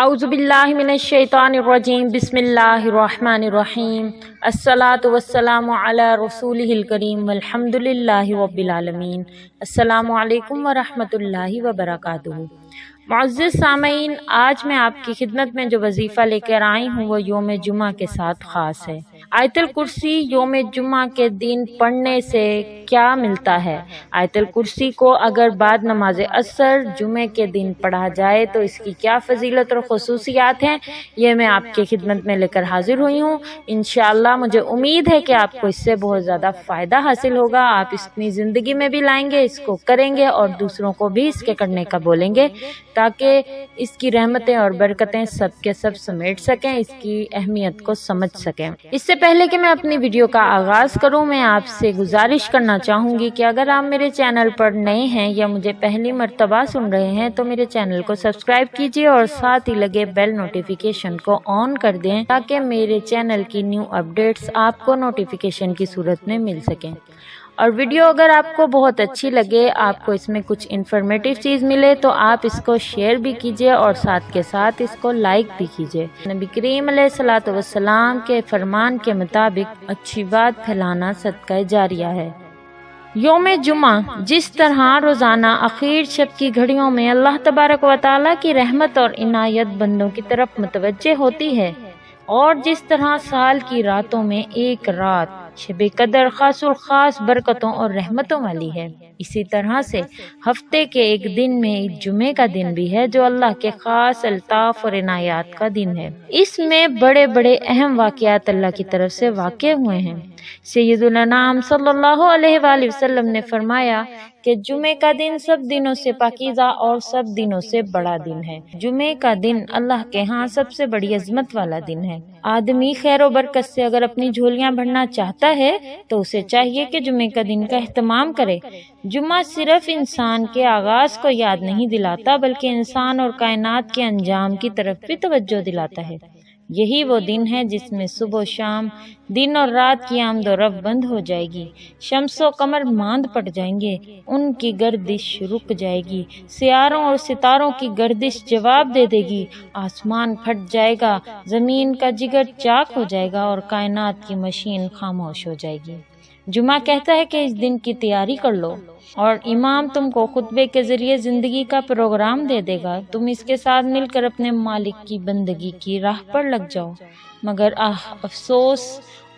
اعوذ باللہ من الشیطان الرجیم بسم اللہ الرحمن الرحیم الصلاۃ والسلام علی رسولہ الکریم والحمد للہ رب العالمین۔ السلام علیکم ورحمۃ اللہ وبرکاتہ۔ معزز سامعین، آج میں آپ کی خدمت میں جو وظیفہ لے کر آئی ہوں وہ یوم جمعہ کے ساتھ خاص ہے۔ آیت الکرسی یوم جمعہ کے دن پڑھنے سے کیا ملتا ہے؟ آیت الکرسی کو اگر بعد نماز عصر جمعے کے دن پڑھا جائے تو اس کی کیا فضیلت اور خصوصیات ہیں، یہ میں آپ کی خدمت میں لے کر حاضر ہوئی ہوں۔ انشاءاللہ مجھے امید ہے کہ آپ کو اس سے بہت زیادہ فائدہ حاصل ہوگا۔ آپ اس اپنی زندگی میں بھی لائیں گے، اس کو کریں گے اور دوسروں کو بھی اس کے کرنے کا بولیں گے، تاکہ اس کی رحمتیں اور برکتیں سب کے سب سمیٹ سکیں، اس کی اہمیت کو سمجھ سکیں۔ اس سے پہلے کہ میں اپنی ویڈیو کا آغاز کروں، میں آپ سے گزارش کرنا چاہوں گی کہ اگر آپ میرے چینل پر نئے ہیں یا مجھے پہلی مرتبہ سن رہے ہیں تو میرے چینل کو سبسکرائب کیجیے اور ساتھ ہی لگے بیل نوٹیفیکیشن کو آن کر دیں تاکہ میرے چینل کی نیو اپڈیٹس آپ کو نوٹیفیکیشن کی صورت میں مل سکیں۔ اور ویڈیو اگر آپ کو بہت اچھی لگے، آپ کو اس میں کچھ انفارمیٹیو چیز ملے تو آپ اس کو شیئر بھی کیجیے اور ساتھ کے ساتھ اس کو لائک بھی کیجیے۔ نبی کریم علیہ الصلوۃ والسلام کے فرمان کے مطابق اچھی بات پھیلانا صدقہ جاریہ ہے۔ یوم جمعہ جس طرح روزانہ اخیر شب کی گھڑیوں میں اللہ تبارک و تعالیٰ کی رحمت اور عنایت بندوں کی طرف متوجہ ہوتی ہے، اور جس طرح سال کی راتوں میں ایک رات شب قدر خاص الخاص برکتوں اور رحمتوں والی ہے، اسی طرح سے ہفتے کے ایک دن میں جمعے کا دن بھی ہے جو اللہ کے خاص الطاف اور عنایات کا دن ہے۔ اس میں بڑے بڑے اہم واقعات اللہ کی طرف سے واقع ہوئے ہیں۔ سید الانام صلی اللہ علیہ وآلہ وسلم نے فرمایا کہ جمعے کا دن سب دنوں سے پاکیزہ اور سب دنوں سے بڑا دن ہے۔ جمعے کا دن اللہ کے ہاں سب سے بڑی عظمت والا دن ہے۔ آدمی خیر و برکت سے اگر اپنی جھولیاں بھرنا چاہتا ہے تو اسے چاہیے کہ جمعے کا دن کا اہتمام کرے۔ جمعہ صرف انسان کے آغاز کو یاد نہیں دلاتا بلکہ انسان اور کائنات کے انجام کی طرف بھی توجہ دلاتا ہے۔ یہی وہ دن ہے جس میں صبح و شام، دن اور رات کی آمد و رفت بند ہو جائے گی، شمس و قمر ماند پڑ جائیں گے، ان کی گردش رک جائے گی، سیاروں اور ستاروں کی گردش جواب دے دے گی، آسمان پھٹ جائے گا، زمین کا جگر چاک ہو جائے گا اور کائنات کی مشین خاموش ہو جائے گی۔ جمعہ کہتا ہے کہ اس دن کی تیاری کر لو، اور امام تم کو خطبے کے ذریعے زندگی کا پروگرام دے دے گا، تم اس کے ساتھ مل کر اپنے مالک کی بندگی کی راہ پر لگ جاؤ۔ مگر افسوس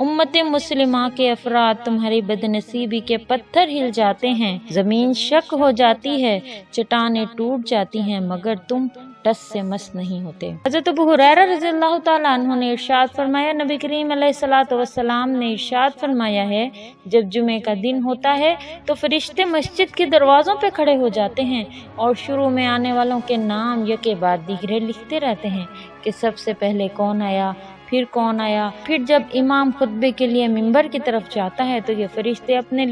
امت مسلمہ کے افراد تمہاری بد نصیبی کے پتھر ہل جاتے ہیں، زمین شک ہو جاتی ہے، چٹانیں ٹوٹ جاتی ہیں، مگر تم ٹس سے مس نہیں ہوتے۔ حضرت ابو ہریرہ رضی اللہ تعالیٰ عنہ نے ارشاد فرمایا، نبی کریم علیہ الصلوۃ والسلام نے ارشاد فرمایا ہے، جب جمعے کا دن ہوتا ہے تو فرشتے مسجد کے دروازوں پہ کھڑے ہو جاتے ہیں اور شروع میں آنے والوں کے نام یکے بعد دیگرے لکھتے رہتے ہیں کہ سب سے پہلے کون آیا، پھر کون آیا۔ پھر جب امام خطبے کے لیے ممبر کی طرف جاتا ہے تو یہ فرشتے اپنے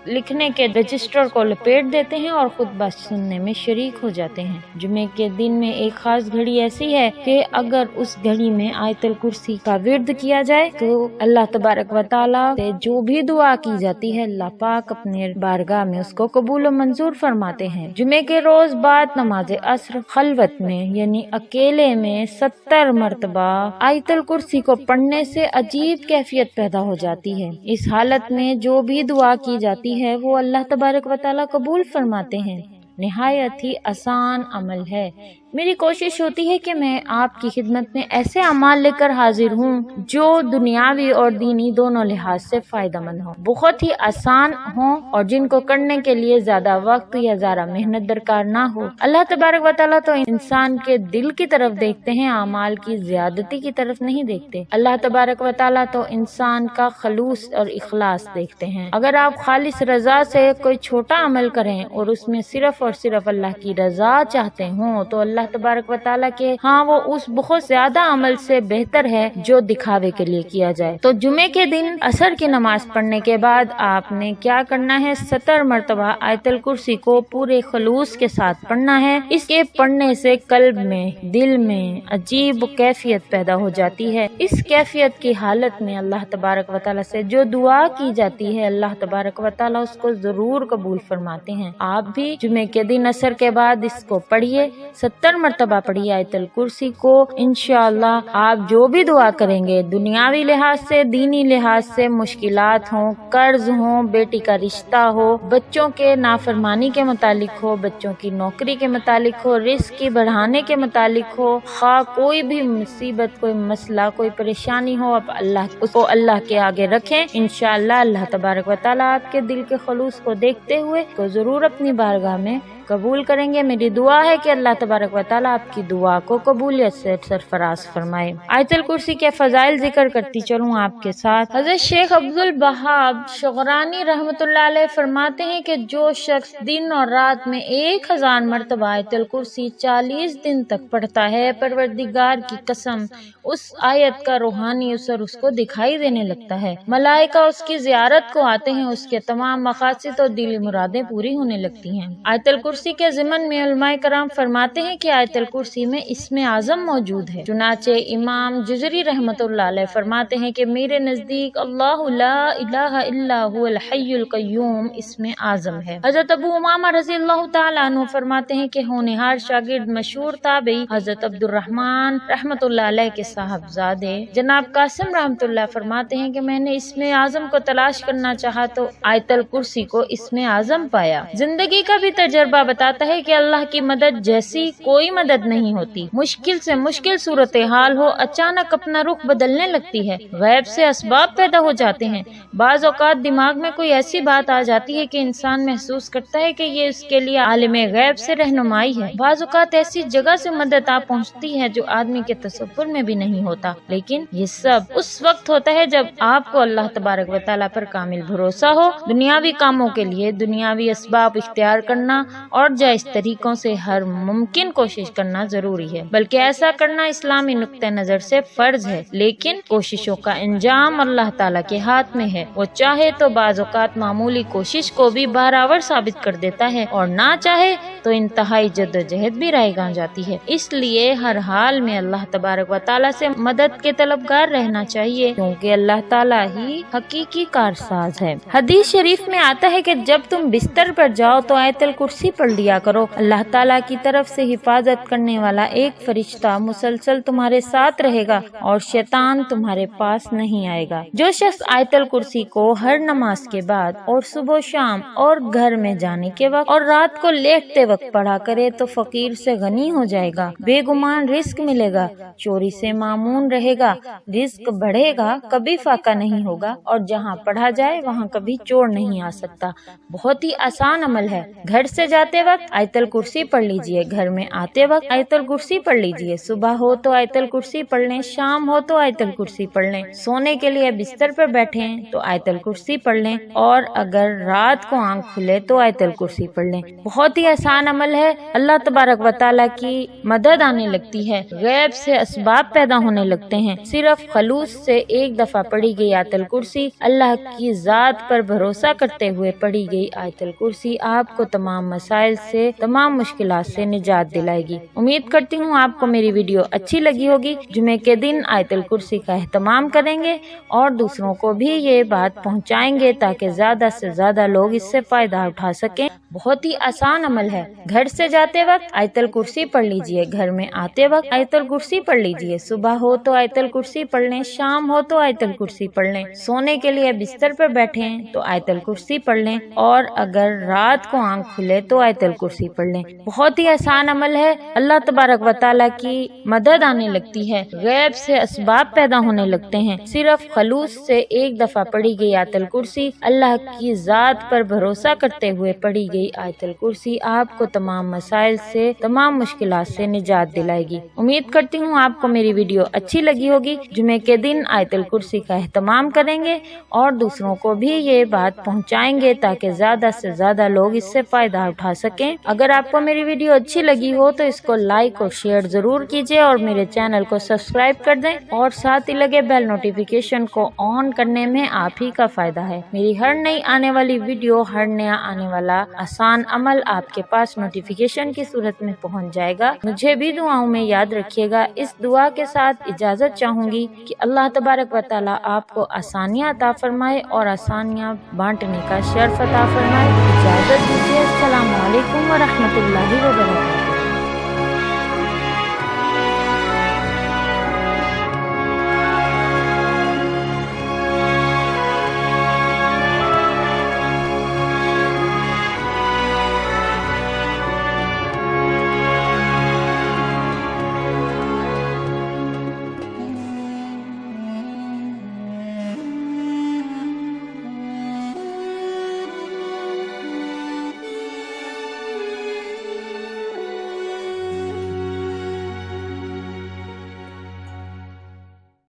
لکھنے کے رجسٹر کو لپیٹ دیتے ہیں اور خطبہ سننے میں شریک ہو جاتے ہیں۔ جمعے کے دن میں ایک خاص گھڑی ایسی ہے کہ اگر اس گھڑی میں آیت الکرسی کا ورد کیا جائے تو اللہ تبارک و تعالیٰ سے جو بھی دعا کی جاتی ہے اللہ پاک اپنے بارگاہ میں اس کو قبول و منظور فرماتے ہیں۔ جمعے کے روز بعد نماز عصر خلوت میں یعنی اکیلے میں 70 مرتبہ آیت الکرسی کو پڑھنے سے عجیب کیفیت پیدا ہو جاتی ہے۔ اس حالت میں جو بھی دعا کی جاتی ہے وہ اللہ تبارک و تعالیٰ قبول فرماتے ہیں۔ نہایت ہی آسان عمل ہے۔ میری کوشش ہوتی ہے کہ میں آپ کی خدمت میں ایسے اعمال لے کر حاضر ہوں جو دنیاوی اور دینی دونوں لحاظ سے فائدہ مند ہوں، بہت ہی آسان ہوں اور جن کو کرنے کے لیے زیادہ وقت یا زیادہ محنت درکار نہ ہو۔ اللہ تبارک و تعالیٰ تو انسان کے دل کی طرف دیکھتے ہیں، اعمال کی زیادتی کی طرف نہیں دیکھتے۔ اللہ تبارک و تعالیٰ تو انسان کا خلوص اور اخلاص دیکھتے ہیں۔ اگر آپ خالص رضا سے کوئی چھوٹا عمل کریں اور اس میں صرف اور صرف اللہ کی رضا چاہتے ہوں تو اللہ تبارک و تعالیٰ کے ہاں وہ اس بہت زیادہ عمل سے بہتر ہے جو دکھاوے کے لیے کیا جائے۔ تو جمعے کے دن عصر کی نماز پڑھنے کے بعد آپ نے کیا کرنا ہے؟ 70 مرتبہ آیت الکرسی کو پورے خلوص کے ساتھ پڑھنا ہے۔ اس کے پڑھنے سے قلب میں، دل میں عجیب کیفیت پیدا ہو جاتی ہے۔ اس کیفیت کی حالت میں اللہ تبارک و تعالیٰ سے جو دعا کی جاتی ہے اللہ تبارک و تعالیٰ اس کو ضرور قبول فرماتے ہیں۔ آپ بھی جمعے کے دن عصر کے بعد اس کو پڑھیے، 70 70 मरतबा पढ़िए आयतल कुर्सी को। इंशाअल्लाह आप जो भी दुआ करेंगे, दुनियावी लिहाज से, दीनी लिहाज से, मुश्किलात हो, कर्ज हो, बेटी का रिश्ता हो, बच्चों के नाफरमानी के मुतालिक हो, बच्चों की नौकरी के मुतालिक हो, रिस्क की बढ़ाने के मुतालिक हो, खा कोई भी मुसीबत, कोई मसला, कोई परेशानी हो, आप उसको अल्लाह के आगे रखें। इंशाअल्लाह अल्लाह तबारक व तआला आपके दिल के खलूस को देखते हुए को जरूर अपनी बारगाह में कबूल करेंगे। मेरी दुआ है कि अल्लाह तबारक व तआला आपकी दुआ को कबूलियत से सरफराज फरमाए। आयतल कुर्सी के फजाइल जिक्र करती चलूँ आपके साथ। हज़रत शेख अब्दुल वहाब शगरानी रहमतुल्लाह अलैह फरमाते हैं कि जो शख्स दिन और रात में 1000 मरतबा आयतल कुर्सी 40 दिन तक पढ़ता है, परवरदिगार की कसम उस आयत का रूहानी असर उसको दिखाई देने लगता है। मलाइका उसकी ज़ियारत को आते हैं, उसके तमाम मकासिद और दिली मुरादें पूरी होने लगती हैं। आयतल कुर्सी के ज़िमन में उलमाए कराम फरमाते हैं कि आयतल कुर्सी में इस्मे आज़म मौजूद है। चुनाचे इमाम जुज़री रहमतुल्लाह अलैह फरमाते हैं कि मेरे नज़दीक अल्लाहु ला इलाहा इल्ला हुवल हय्युल क़य्यूम इस्मे आज़म है। हज़रत अबू उमामा रज़ियल्लाहु तआला अन्हु फरमाते हैं कि होनहार शागिर्द मशहूर ताबई हज़रत अब्दुर्रहमान रहमतुल्लाह अलैह के साहबजादे जनाब कासिम रहमतुल्लाह फरमाते हैं कि मैंने इस्मे आज़म को तलाश करना चाहा तो आयतल कुर्सी को इस्मे आज़म पाया। जिंदगी का भी तजर्बा बताता है कि अल्लाह की मदद जैसी कोई मदद नहीं होती। मुश्किल से मुश्किल सूरत हाल हो, अचानक अपना रुख बदलने लगती है। गैब से असबाब पैदा हो जाते हैं। बाज़ औक़ात दिमाग में कोई ऐसी बात आ जाती है कि इंसान महसूस करता है कि ये उसके लिए आलिम गैब से रहनुमाई है। बाज़ औक़ात ऐसी जगह से मदद आ पहुँचती है जो आदमी के तसव्वुर में भी नहीं होता। लेकिन ये सब उस वक्त होता है जब आपको अल्लाह तबारक व तआला पर कामिल भरोसा हो। दुनियावी कामों के लिए दुनियावी असबाब इख्तियार करना और जायज़ तरीकों से हर मुमकिन कोशिश करना जरूरी है, बल्कि ऐसा करना इस्लामी नुक्ते नजर से फर्ज है। लेकिन कोशिशों का अंजाम अल्लाह ताला के हाथ में है। वो चाहे तो बाज़ औक़ात मामूली कोशिश को भी बराबर साबित कर देता है और ना चाहे तो इंतहाई जद्दोजहद भी रायगां जाती है। इसलिए हर हाल में अल्लाह तबारक व तआला से मदद के तलबगार रहना चाहिए, क्योंकि अल्लाह ताला ही हकीकी कारसाज है। हदीस शरीफ में आता है कि जब तुम बिस्तर पर जाओ तो आयतल कुर्सी पढ़ लिया करो। अल्लाह ताला की तरफ से हिफाजत करने वाला एक फरिश्ता मुसलसल तुम्हारे साथ रहेगा और शैतान तुम्हारे पास नहीं आएगा। जो शख्स आयतल कुर्सी को हर नमाज के बाद और सुबह शाम और घर में जाने के वक्त और रात को लेटते वक्त पढ़ा करे तो फकीर से गनी हो जाएगा, बेगुमान रिस्क मिलेगा, चोरी से मामून रहेगा, रिस्क बढ़ेगा, कभी फाका नहीं होगा और जहाँ पढ़ा जाए वहाँ कभी चोर नहीं आ सकता। बहुत ही आसान अमल है। घर से जाते वक्त आयतल कुर्सी पढ़ लीजिए, घर में आते वक्त आयतल कुर्सी पढ़ लीजिए, सुबह हो तो आयतल कुर्सी पढ़ लें, शाम हो तो आयतल कुर्सी पढ़ लें, सोने के लिए बिस्तर पर बैठे हैं तो आयतल कुर्सी पढ़ लें और अगर रात को आंख खुले तो आयतल कुर्सी पढ़ लें। बहुत ही आसान अमल है। अल्लाह तबारक व तआला की मदद आने लगती है, गैब से असबाब पैदा होने लगते हैं। सिर्फ खलूस से एक दफा पढ़ी गई आयतल कुर्सी, अल्लाह की जात पर भरोसा करते हुए पढ़ी गई आयतल कुर्सी आपको तमाम मसाइल से, तमाम मुश्किलात से निजात दिलाएगी। उम्मीद करती हूँ आपको मेरी वीडियो अच्छी लगी होगी। जुमे के दिन आयतल कुर्सी का एहतमाम करेंगे और दूसरों को भी ये बात पहुँचाएंगे ताकि ज्यादा से ज्यादा लोग इससे फायदा उठा सकें। बहुत ही आसान अमल है। घर से जाते वक्त आयतल कुर्सी पढ़ लीजिए, घर में आते वक्त आयतल कुर्सी पढ़ लीजिए, सुबह हो तो आयतल कुर्सी पढ़ लें, शाम हो तो आयतल कुर्सी पढ़ लें, सोने के लिए बिस्तर पर बैठे हैं तो आयतल कुर्सी पढ़ लें और अगर रात को आंख खुले तो आयतल कुर्सी पढ़ लें। बहुत ही आसान अमल है। अल्लाह तबारक व तआला की मदद आने लगती है, गैब से असबाब पैदा होने लगते हैं। सिर्फ खलूस से एक दफा पढ़ी गई आयतल कुर्सी, अल्लाह की जात पर भरोसा करते हुए पढ़ी गई आयतल कुर्सी आपको तमाम मसाइल से, तमाम मुश्किलात से निजात दिलाएगी। उम्मीद करती हूँ आपको मेरी वीडियो अच्छी लगी होगी। जुमे के दिन आयतल कुर्सी का एहतमाम करेंगे और दूसरों को भी ये बात पहुँचाएंगे ताकि ज्यादा से ज्यादा लोग इससे फायदा उठा सकें। अगर आपको मेरी वीडियो अच्छी लगी हो तो इसको लाइक और शेयर जरूर कीजिए और मेरे चैनल को सब्सक्राइब कर दें और साथ ही लगे बेल नोटिफिकेशन को ऑन करने में आप ही का फायदा है। मेरी हर नई आने वाली वीडियो, हर नया आने वाला आसान अमल आपके पास नोटिफिकेशन की सूरत में पहुंच जाएगा। मुझे भी दुआओं में याद रखिएगा। इस दुआ के साथ इजाजत चाहूंगी कि अल्लाह तबारक व तआला आपको आसानियां अता फरमाए और आसानियां बांटने का शर्फ अता फरमाए। इजाजत दीजिए। अस्सलामु अलैकुम व रहमतुल्लाहि व बरकातहू।